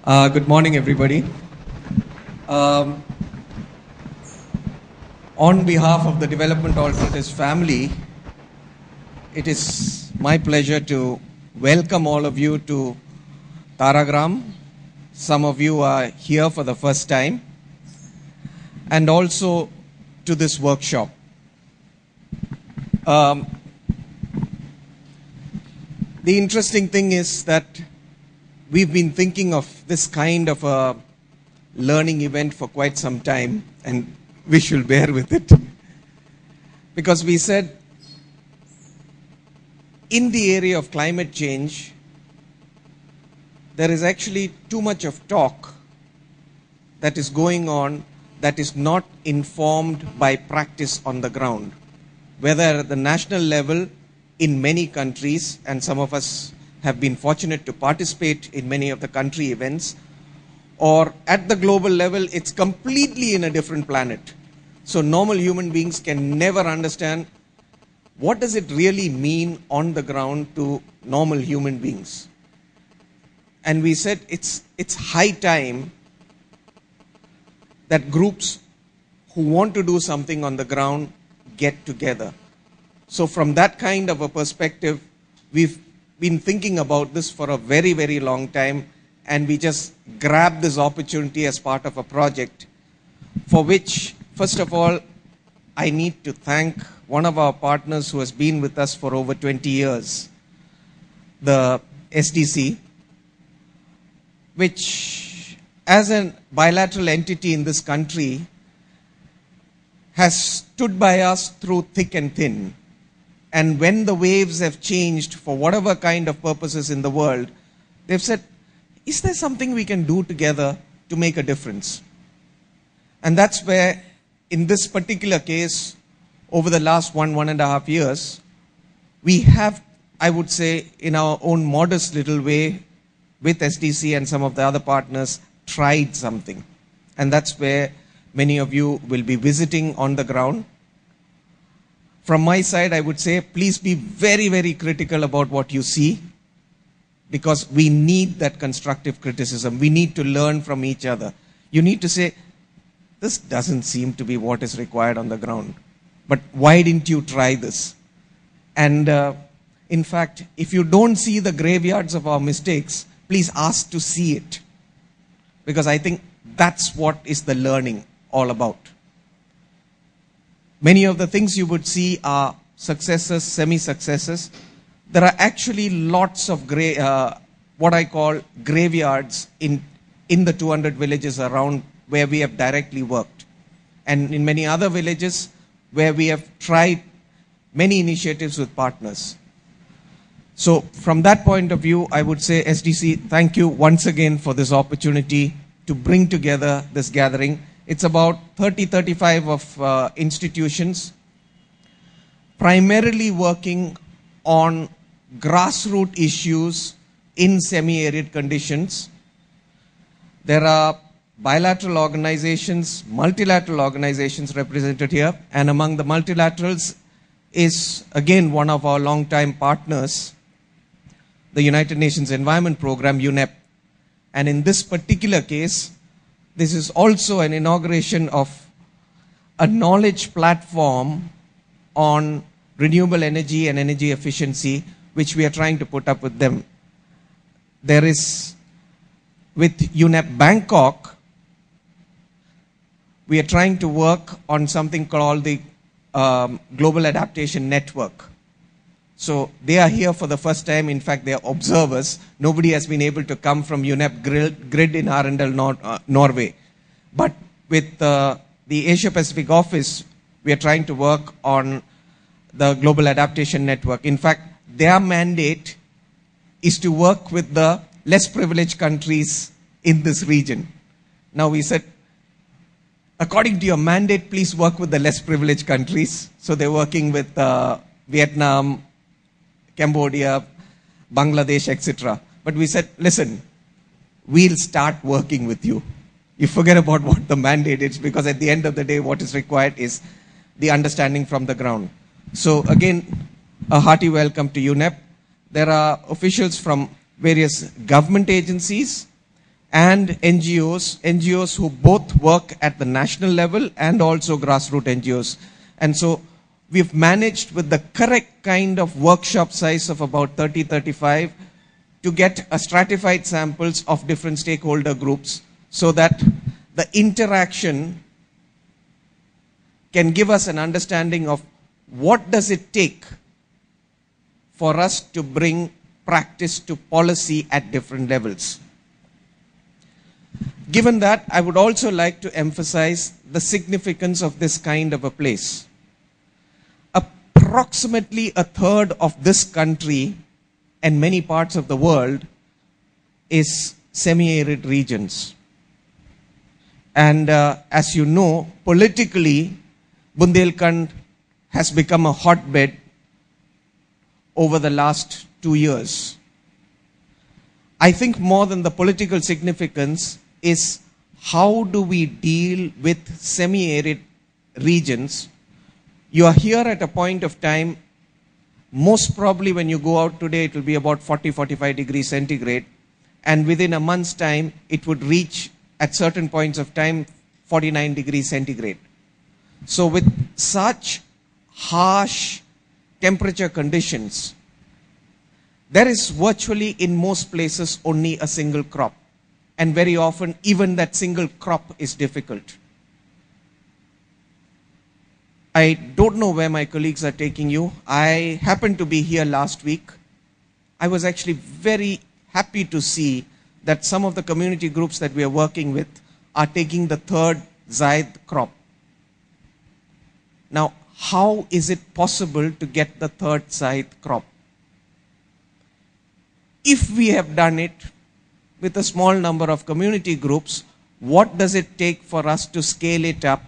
Good morning, everybody. Um, on behalf of the Development Alternatives family, it is my pleasure to welcome all of you to Taragram. Some of you are here for the first time, and also to this workshop. The interesting thing is that we've been thinking of this kind of a learning event for quite some time, and we should bear with it. Because we said, in the area of climate change, there is actually too much of talk that is going on that is not informed by practice on the ground. Whether at the national level, in many countries, and some of us have been fortunate to participate in many of the country events, or at the global level, it's completely in a different planet. So normal human beings can never understand what does it really mean on the ground to normal human beings. And we said it's high time that groups who want to do something on the ground get together. So from that kind of a perspective, we've been thinking about this for a very, very long time, and we just grabbed this opportunity as part of a project for which, first of all, I need to thank one of our partners who has been with us for over 20 years, the SDC, which as a bilateral entity in this country has stood by us through thick and thin. And when the waves have changed for whatever kind of purposes in the world, they've said, is there something we can do together to make a difference? And that's where, in this particular case, over the last 1.5 years, we have, I would say, in our own modest little way, with SDC and some of the other partners, tried something. And that's where many of you will be visiting on the ground. From my side, I would say, please be very, very critical about what you see, because we need that constructive criticism. We need to learn from each other. You need to say, this doesn't seem to be what is required on the ground, but why didn't you try this? And in fact, if you don't see the graveyards of our mistakes, please ask to see it, because I think that's what is the learning all about. Many of the things you would see are successes, semi-successes. There are actually lots of what I call graveyards in the 200 villages around where we have directly worked. And in many other villages where we have tried many initiatives with partners. So from that point of view, I would say, SDC, thank you once again for this opportunity to bring together this gathering. It's about 35 of institutions, primarily working on grassroots issues in semi-arid conditions. There are bilateral organizations, multilateral organizations represented here, and among the multilaterals is, again, one of our long-time partners, the United Nations Environment Program, UNEP. And in this particular case, this is also an inauguration of a knowledge platform on renewable energy and energy efficiency, which we are trying to put up with them. There is, with UNEP Bangkok, we are trying to work on something called the Global Adaptation Network. So they are here for the first time. In fact, they are observers. Nobody has been able to come from UNEP grid in Arendal, Norway. But with the Asia Pacific office, we are trying to work on the Global Adaptation Network. In fact, their mandate is to work with the less privileged countries in this region. Now we said, according to your mandate, please work with the less privileged countries. So they're working with Vietnam, Cambodia, Bangladesh, etc. But we said, listen, we'll start working with you. You forget about what the mandate is, because at the end of the day, what is required is the understanding from the ground. So again, a hearty welcome to UNEP. There are officials from various government agencies and NGOs who both work at the national level and also grassroots NGOs. And so we've managed with the correct kind of workshop size of about 30-35 to get a stratified samples of different stakeholder groups so that the interaction can give us an understanding of what does it take for us to bring practice to policy at different levels. Given that, I would also like to emphasize the significance of this kind of a place. Approximately a third of this country and many parts of the world is semi-arid regions. And as you know, politically, Bundelkhand has become a hotbed over the last 2 years. I think more than the political significance is how do we deal with semi-arid regions. You are here at a point of time, most probably when you go out today, it will be about 40-45 degrees centigrade. And within a month's time, it would reach at certain points of time 49 degrees centigrade. So with such harsh temperature conditions, there is virtually in most places only a single crop. And very often, even that single crop is difficult. I don't know where my colleagues are taking you. I happened to be here last week. I was actually very happy to see that some of the community groups that we are working with are taking the third Zaid crop. Now, how is it possible to get the third Zaid crop? If we have done it with a small number of community groups, what does it take for us to scale it up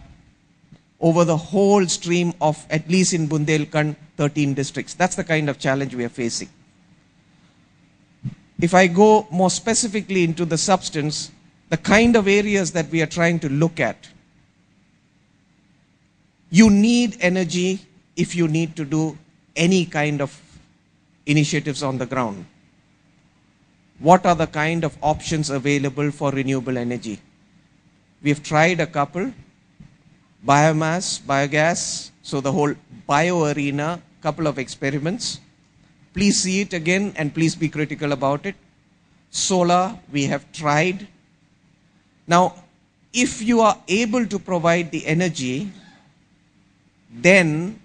over the whole stream of, at least in Bundelkhand, 13 districts? That's the kind of challenge we are facing. If I go more specifically into the substance, the kind of areas that we are trying to look at, you need energy if you need to do any kind of initiatives on the ground. What are the kind of options available for renewable energy? We've tried a couple, biomass, biogas, so the whole bio arena, couple of experiments. Please see it again and please be critical about it. Solar, we have tried. Now, if you are able to provide the energy, then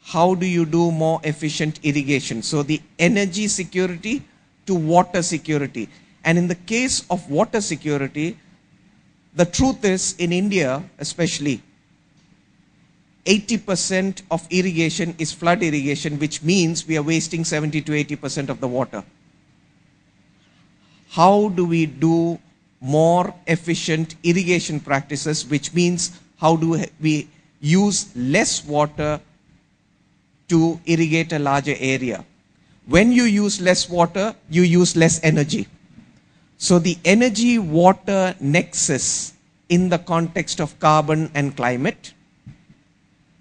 how do you do more efficient irrigation? So the energy security to water security. And in the case of water security, the truth is in India especially, 80% of irrigation is flood irrigation, which means we are wasting 70 to 80% of the water. How do we do more efficient irrigation practices, which means how do we use less water to irrigate a larger area? When you use less water, you use less energy. So the energy-water nexus in the context of carbon and climate,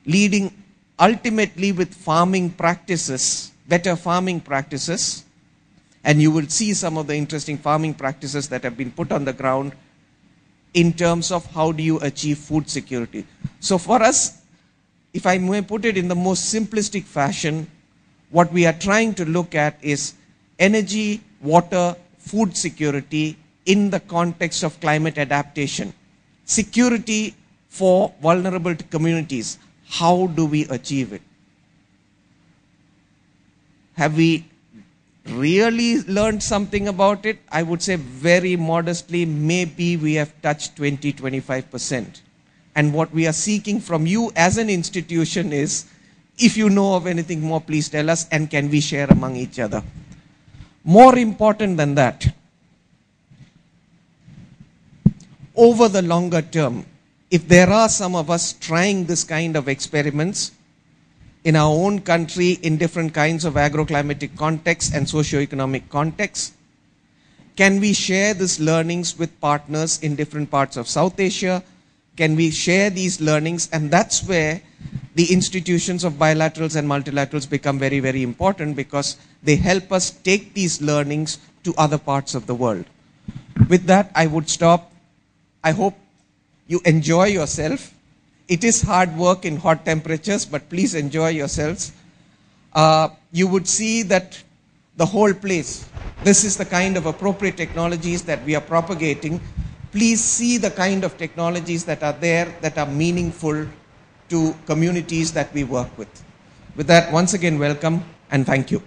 leading ultimately with farming practices, better farming practices, and you will see some of the interesting farming practices that have been put on the ground in terms of how do you achieve food security. So for us, if I may put it in the most simplistic fashion, what we are trying to look at is energy, water, food security in the context of climate adaptation. Security for vulnerable communities. How do we achieve it? Have we really learned something about it? I would say very modestly, maybe we have touched 20-25%. And what we are seeking from you as an institution is, if you know of anything more, please tell us, and can we share among each other. More important than that, over the longer term, if there are some of us trying this kind of experiments in our own country in different kinds of agroclimatic contexts and socio-economic contexts, can we share these learnings with partners in different parts of South Asia? Can we share these learnings? And that's where the institutions of bilaterals and multilaterals become very, very important, because they help us take these learnings to other parts of the world. With that, I would stop. I hope you enjoy yourself. It is hard work in hot temperatures, but please enjoy yourselves. You would see that the whole place, this is the kind of appropriate technologies that we are propagating. Please see the kind of technologies that are there that are meaningful to communities that we work with. With that, once again, welcome and thank you.